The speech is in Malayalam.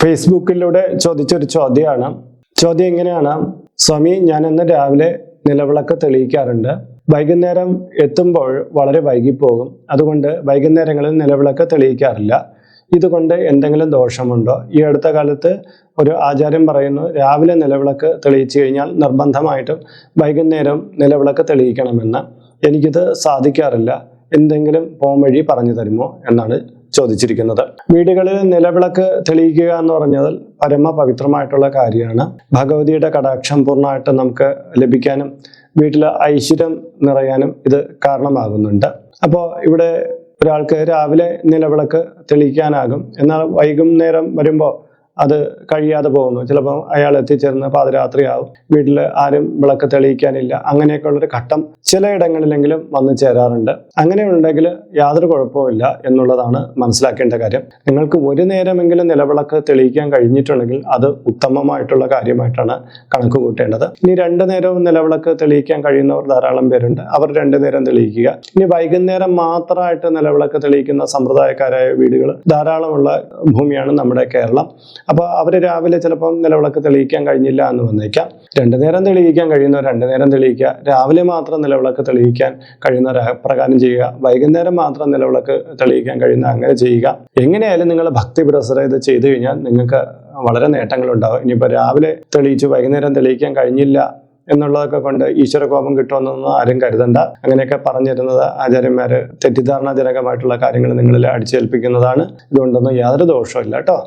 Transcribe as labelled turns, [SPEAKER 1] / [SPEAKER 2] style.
[SPEAKER 1] ഫേസ്ബുക്കിലൂടെ ചോദിച്ചൊരു ചോദ്യമാണ്. ചോദ്യം എങ്ങനെയാണ്: സ്വാമി, ഞാൻ ഇന്ന് രാവിലെ നിലവിളക്ക് തെളിയിക്കാറുണ്ട്. വൈകുന്നേരം എത്തുമ്പോൾ വളരെ വൈകിപ്പോകും. അതുകൊണ്ട് വൈകുന്നേരങ്ങളിൽ നിലവിളക്ക് തെളിയിക്കാറില്ല. ഇതുകൊണ്ട് എന്തെങ്കിലും ദോഷമുണ്ടോ? ഈ അടുത്ത കാലത്ത് ഒരു ആചാര്യം പറയുന്നു, രാവിലെ നിലവിളക്ക് തെളിയിച്ചു കഴിഞ്ഞാൽ നിർബന്ധമായിട്ടും വൈകുന്നേരം നിലവിളക്ക് തെളിയിക്കണമെന്ന്. എനിക്കിത് സാധിക്കാറില്ല. എന്തെങ്കിലും പോംവഴി പറഞ്ഞു തരുമോ എന്നാണ് ചോദിച്ചിരിക്കുന്നത്. വീടുകളിൽ നിലവിളക്ക് തെളിയിക്കുക എന്ന് പറഞ്ഞാൽ പരമ പവിത്രമായിട്ടുള്ള കാര്യമാണ്. ഭഗവതിയുടെ കടാക്ഷം പൂർണ്ണമായിട്ട് നമുക്ക് ലഭിക്കാനും വീട്ടിൽ ഐശ്വര്യം നിറയാനും ഇത് കാരണമാകുന്നുണ്ട്. അപ്പോൾ ഇവിടെ ഒരാൾക്ക് രാവിലെ നിലവിളക്ക് തെളിയിക്കാനാകും, എന്നാൽ വൈകുന്നേരം വരുമ്പോൾ അത് കഴിയാതെ പോകുന്നു. ചിലപ്പോൾ അയാൾ എത്തിച്ചേർന്ന് പാതിരാത്രിയാവും, വീട്ടിൽ ആരും വിളക്ക് തെളിയിക്കാനില്ല. അങ്ങനെയൊക്കെ ഉള്ളൊരു ഘട്ടം ചിലയിടങ്ങളിലെങ്കിലും വന്നു ചേരാറുണ്ട്. അങ്ങനെയുണ്ടെങ്കിൽ യാതൊരു കുഴപ്പമില്ല എന്നുള്ളതാണ് മനസ്സിലാക്കേണ്ട കാര്യം. നിങ്ങൾക്ക് ഒരു നേരമെങ്കിലും നിലവിളക്ക് തെളിയിക്കാൻ കഴിഞ്ഞിട്ടുണ്ടെങ്കിൽ അത് ഉത്തമമായിട്ടുള്ള കാര്യമായിട്ടാണ് കണക്ക് കൂട്ടേണ്ടത്. ഇനി 2 നേരവും നിലവിളക്ക് തെളിയിക്കാൻ കഴിയുന്നവർ ധാരാളം പേരുണ്ട്. അവർ 2 നേരം തെളിയിക്കുക. ഇനി വൈകുന്നേരം മാത്രമായിട്ട് നിലവിളക്ക് തെളിയിക്കുന്ന സമ്പ്രദായക്കാരായ വീടുകൾ ധാരാളമുള്ള ഭൂമിയാണ് നമ്മുടെ കേരളം. അപ്പോൾ അവർ രാവിലെ ചിലപ്പം നിലവിളക്ക് തെളിയിക്കാൻ കഴിഞ്ഞില്ല എന്ന് വന്നേക്കാം. 2 നേരം തെളിയിക്കാൻ കഴിയുന്നവർ 2 നേരം തെളിയിക്കുക. രാവിലെ മാത്രം നിലവിളക്ക് തെളിയിക്കാൻ കഴിയുന്നവർ പ്രകാരം ചെയ്യുക. വൈകുന്നേരം മാത്രം നിലവിളക്ക് തെളിയിക്കാൻ കഴിയുന്ന അങ്ങനെ ചെയ്യുക. എങ്ങനെയായാലും നിങ്ങൾ ഭക്തി പുരസ്സരം ഇത് ചെയ്തു കഴിഞ്ഞാൽ നിങ്ങൾക്ക് വളരെ നേട്ടങ്ങളുണ്ടാകും. ഇനിയിപ്പോൾ രാവിലെ തെളിയിച്ചു വൈകുന്നേരം തെളിയിക്കാൻ കഴിഞ്ഞില്ല എന്നുള്ളതൊക്കെ കൊണ്ട് ഈശ്വരകോപം കിട്ടുമെന്നൊന്നും ആരും കരുതണ്ട. അങ്ങനെയൊക്കെ പറഞ്ഞിരുന്നത് ആചാര്യന്മാര് തെറ്റിദ്ധാരണാജനകമായിട്ടുള്ള കാര്യങ്ങൾ നിങ്ങളിൽ അടിച്ചേൽപ്പിക്കുന്നതാണ്. ഇതുകൊണ്ടൊന്നും യാതൊരു ദോഷവും ഇല്ല കേട്ടോ.